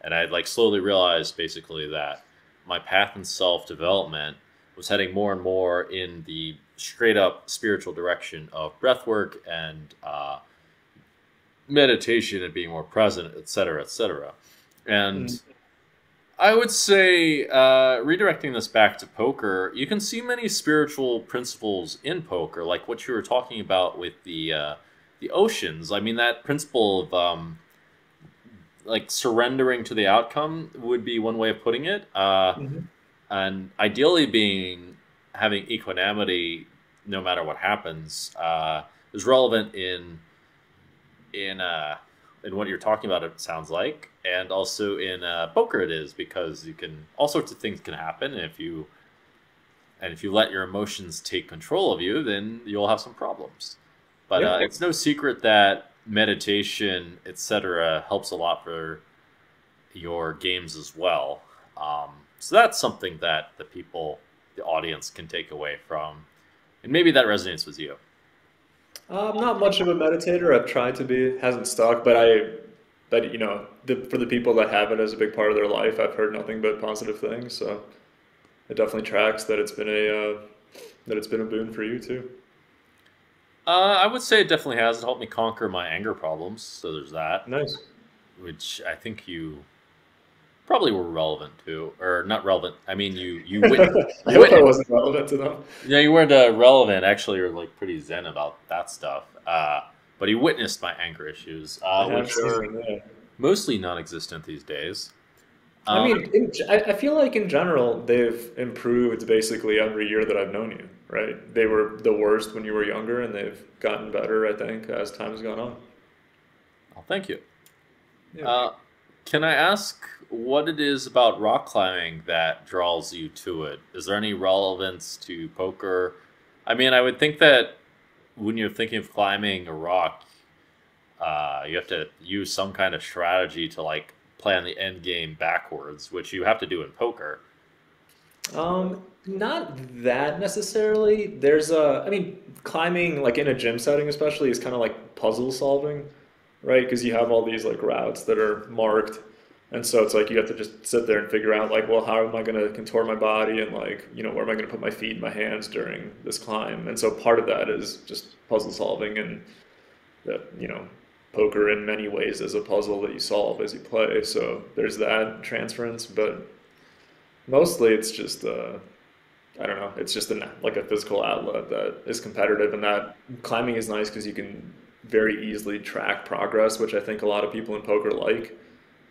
And I like slowly realized basically that my path in self development was heading more and more in the straight up spiritual direction of breath work and meditation and being more present, etc., etc. Mm. And I would say, redirecting this back to poker, you can see many spiritual principles in poker, like what you were talking about with the oceans. I mean, that principle of like surrendering to the outcome would be one way of putting it, Mhm. and ideally being having equanimity no matter what happens is relevant in uh, in what you're talking about. It sounds like, and also in poker, it is, because you can all sorts of things can happen if you And if you let your emotions take control of you, then you'll have some problems. But Yeah. it's no secret that meditation, etc., helps a lot for your games as well. So that's something that the audience can take away from. And maybe that resonates with you. I'm not much of a meditator. I've tried to be, hasn't stuck, but you know, for the people that have it as a big part of their life, I've heard nothing but positive things. So it definitely tracks that it's been a boon for you too. I would say it definitely has. It helped me conquer my anger problems. So there's that, Nice. which I think you probably were relevant to, or not relevant. I mean, I you hope I witnessed. wasn't relevant to them. Yeah, you weren't relevant. Actually, you're like pretty zen about that stuff. But he witnessed my anger issues, I have which seen are them, yeah. mostly non-existent these days. I Um, mean, I feel like in general they've improved basically every year that I've known you, right? They were the worst when you were younger, and they've gotten better, I think, as time's gone on. well, thank you. Yeah. Uh, can I ask what it is about rock climbing that draws you to it? Is there any relevance to poker? I mean, I would think that when you're thinking of climbing a rock, you have to use some kind of strategy to like plan the end game backwards, which you have to do in poker. Not that necessarily. I mean, climbing like in a gym setting especially is kind of like puzzle solving, right? Because you have all these like routes that are marked, and so it's like you have to just sit there and figure out like, well, how am I going to contort my body and like, you know, where am I going to put my feet and my hands during this climb? And so part of that is just puzzle solving, and that, you know, poker in many ways is a puzzle that you solve as you play. So there's that transference, but mostly it's just I don't know, it's just like a physical outlet that is competitive, and that climbing is nice because you can very easily track progress, which I think a lot of people in poker like.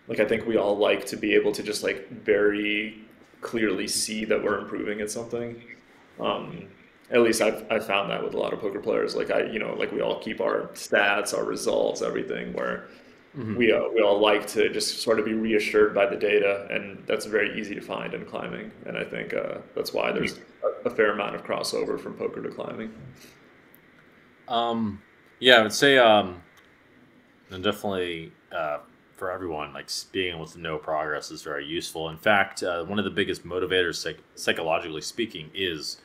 Like I think we all like to be able to just like very clearly see that we're improving at something. Um, at least I've found that with a lot of poker players. Like you know, like we all keep our stats, our results, everything. Where Hmm. we all like to just sort of be reassured by the data, and that's very easy to find in climbing. And I think that's why there's a fair amount of crossover from poker to climbing. Um, yeah, I would say, and definitely for everyone, like being able to know progress is very useful. In fact, one of the biggest motivators, psychologically speaking, is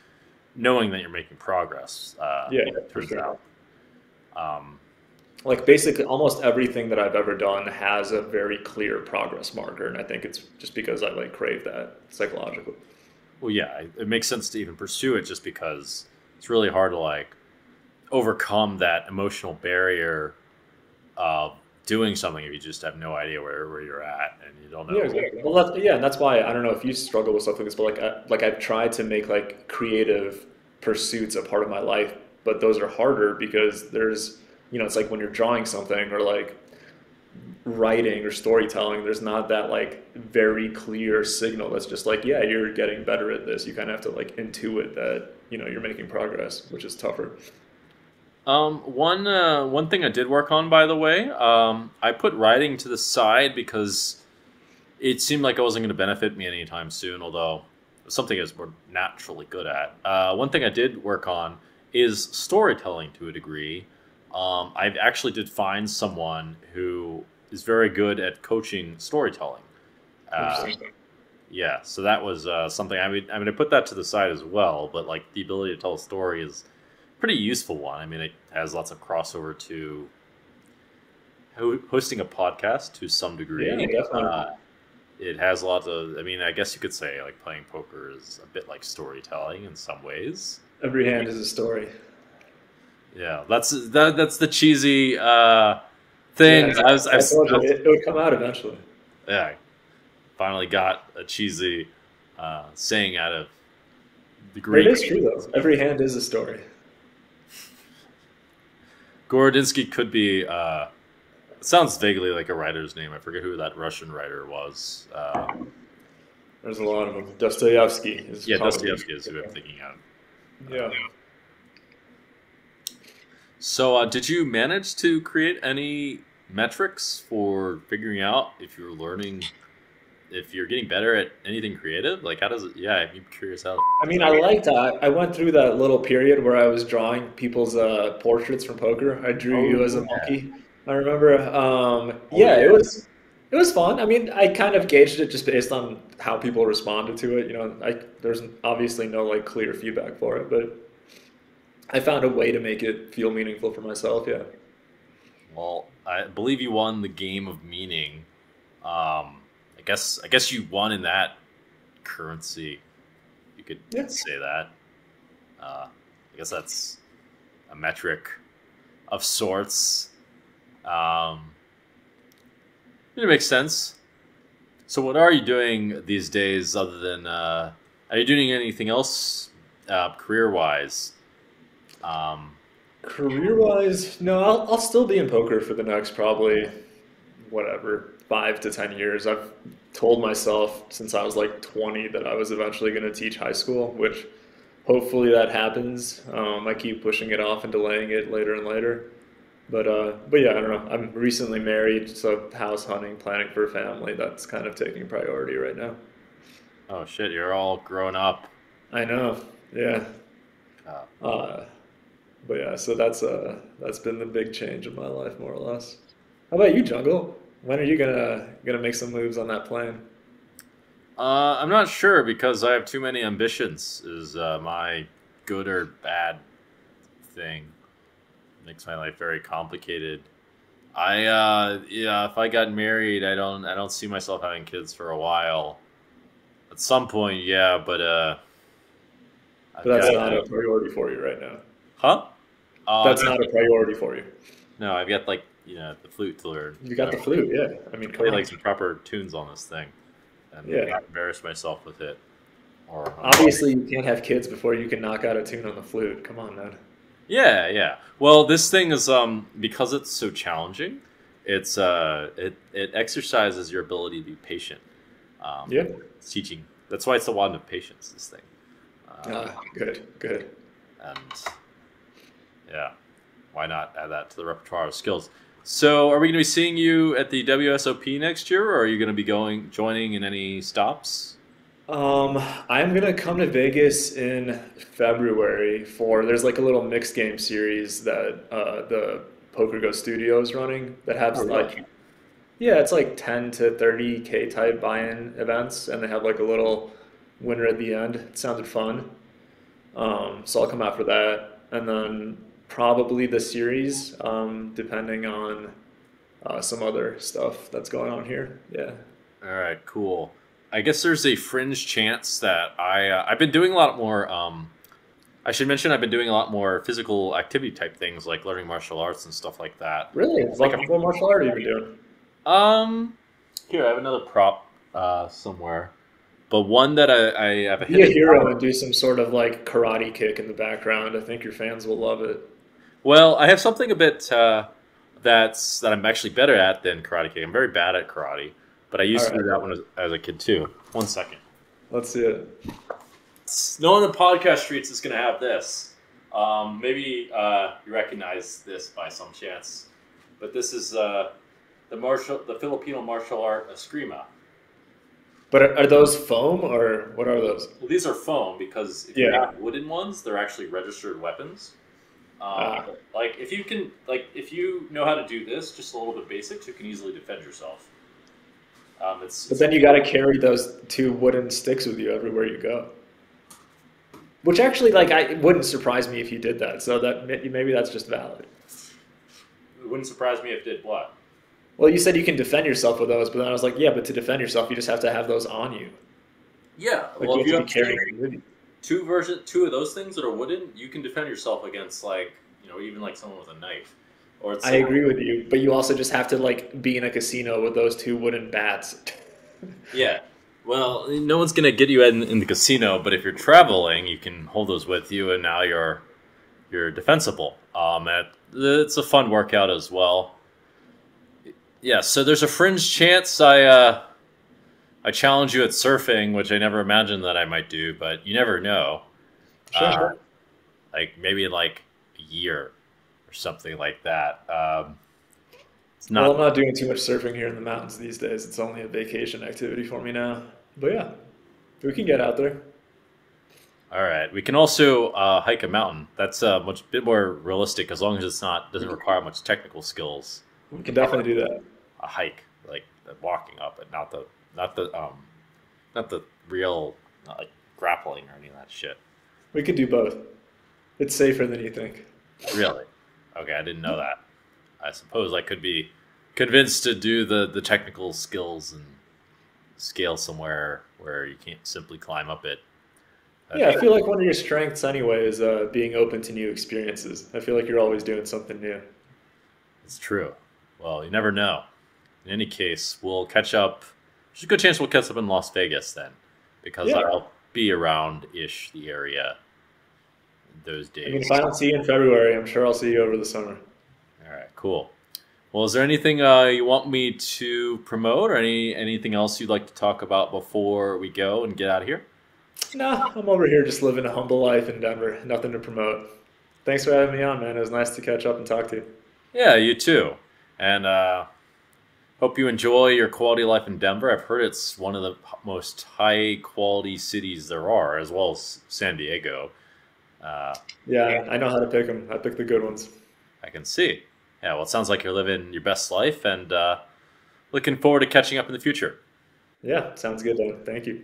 knowing that you're making progress. Yeah, It for turns sure. out. Um, Like basically almost everything that I've ever done has a very clear progress marker, and I think it's just because I like crave that psychologically. well, yeah, it makes sense to even pursue it just because it's really hard to like overcome that emotional barrier of doing something if you just have no idea where you're at and you don't Yeah, know. exactly. Well, yeah, and that's why I don't know if you struggle with stuff like this, but like I've tried to make like creative pursuits a part of my life, but those are harder because there's, you know, it's like when you're drawing something or like writing or storytelling, there's not that like very clear signal that's just like, yeah, you're getting better at this. You kind of have to like intuit that, you know, you're making progress, which is tougher. One thing I did work on, by the way, I put writing to the side because it seemed like it wasn't going to benefit me anytime soon. Although something I was more naturally good at. One thing I did work on is storytelling to a degree. I actually did find someone who is very good at coaching storytelling. Uh, Interesting. yeah, so that was something I put that to the side as well. But like the ability to tell a story is a pretty useful one. I mean, it has lots of crossover to hosting a podcast to some Yeah, degree. definitely. It has a lot of. I mean, I guess you could say like playing poker is a bit like storytelling in some ways. Every hand is a story. Yeah, that's the cheesy Yeah, thing. I told you it would come out eventually. Yeah, I finally got a cheesy saying out of the But it Greek. is true though. Every hand is a story. Gorodinsky could be. It sounds vaguely like a writer's name. I forget who that Russian writer was. There's a lot of them. Dostoevsky is Yeah, probably. Dostoevsky is who I'm thinking of. Yeah. So, did you manage to create any metrics for figuring out if you're learning if you're getting better at anything creative, like how does it? Yeah, I'm curious how I does mean, that I work? liked that. I went through that little period where I was drawing people's portraits from poker. I drew Oh you as a yeah. monkey. I remember. Oh Yeah, yeah. it was fun. I mean, I kind of gauged it just based on how people responded to it. You know, there's obviously no like clear feedback for it, but I found a way to make it feel meaningful for myself. Yeah. Well, I believe you won the game of meaning. I guess you won in that currency. You could Yeah. say that. I guess that's a metric of sorts. Um, it makes sense. So, what are you doing these days other than? Are you doing anything else career wise? Um, Career wise, no, I'll still be in poker for the next probably whatever 5 to 10 years. I've told myself since I was like 20 that I was eventually going to teach high school, which hopefully that happens. I keep pushing it off and delaying it later and later. But yeah, I don't know. I'm recently married, so house hunting, planning for a family, that's kind of taking priority right now. oh shit, you're all grown up. I know. Yeah. Uh, Uh, but yeah, so that's been the big change in my life, more or less. How about you, Jungle? When are you gonna make some moves on that plane? I'm not sure because I have too many ambitions. Is my good or bad thing makes my life very complicated. Yeah, if I got married, I don't see myself having kids for a while. At some point, yeah, but But I've that's got not a priority for you right now. huh? I've That's got not a priority for you. no, I've got like the flute to learn. You got Gotta the flute, yeah. I mean, come play like on. some proper tunes on this thing and Yeah. not embarrass myself with it. Or Obviously, you can't have kids before you can knock out a tune on the flute. Come on, man. yeah, yeah. Well, this thing is because it's so challenging, it exercises your ability to be patient. Um, Yeah. it's teaching. That's why it's the wand of patience. This thing, uh, Ah, good, good. and yeah, why not add that to the repertoire of skills? So, are we going to be seeing you at the WSOP next year, or are you going to be joining in any stops? Um, I'm gonna come to Vegas in February for there's like a little mixed game series that the Poker Go Studio is running that Oh, has really? like yeah, it's like 10 to 30K type buy-in events and they have like a little winner at the end. It sounded fun. So I'll come out for that and then probably the series, depending on some other stuff that's going on here. Yeah. All right, cool. I guess there's a fringe chance that I've been doing a lot more. I should mention I've been doing a lot more physical activity type things like learning martial arts and stuff like that. Really? It's like What martial art have you been doing? here I have another prop somewhere, but one that I have a Be a hidden hero talent. and do some sort of like karate kick in the background. I think your fans will love it. Well, I have something a bit that I'm actually better at than karate kick. I'm very bad at karate, but I All used to right, do that one as a kid too. One second. let's see it. No one in the podcast streets is going to have this. Maybe you recognize this by some chance, but this is the Filipino martial art eskrima. But are those foam or what are those? Well, these are foam because if you Yeah. have wooden ones, they're actually registered weapons. Ah. Like if you know how to do this, just a little bit basics, you can easily defend yourself. But then you got to carry those two wooden sticks with you everywhere you go. Which actually, like, it wouldn't surprise me if you did that. So that maybe that's just valid. it wouldn't surprise me if it did what. Well, you said you can defend yourself with those, but then I was like, yeah, but to defend yourself, you just have to have those on you. Yeah, Like well, you if have you to be have carrying them with you. two of those things that are wooden, you can defend yourself against like even like someone with a knife, or it's I agree with you, but you also just have to like be in a casino with those two wooden bats. yeah. Well, no one's gonna get you in the casino, but if you're traveling, you can hold those with you, and now you're defensible. It's a fun workout as well. Yeah, so there's a fringe chance I challenge you at surfing, which I never imagined that I might do, but you never know. Uh, Sure. like maybe in like a year or something like that. It's Well, I'm not. not doing too much surfing here in the mountains these days. It's only a vacation activity for me now. But yeah, we can get out there. All right. We can also hike a mountain. That's much bit more realistic as long as it's not doesn't require much technical skills. We can definitely do that. A hike, like walking up, but not the not the real like grappling or any of that shit. We could do both. It's safer than you think. Really? Okay, I didn't know that. I suppose I could be convinced to do the technical skills and scale somewhere where you can't simply climb up it. Yeah, That'd I feel like one of your strengths anyway is being open to new experiences. I feel like you're always doing something new. It's true. Well, you never know. In any case, we'll catch up. There's a good chance we'll catch up in Las Vegas then, because Yeah. I'll be around-ish the area those I mean, days. if I don't see you in February, I'm sure I'll see you over the summer. All right, cool. Well, is there anything you want me to promote, or anything else you'd like to talk about before we go and get out of here? Nah, I'm over here just living a humble life in Denver. Nothing to promote. Thanks for having me on, man. It was nice to catch up and talk to you. Yeah, you too. And hope you enjoy your quality of life in Denver. I've heard it's one of the most high-quality cities there are, as well as San Diego. Uh, Yeah, I know how to pick them. I pick the good ones. I can see. Yeah, well, it sounds like you're living your best life, and looking forward to catching up in the future. Yeah, sounds good, Dan. Thank you.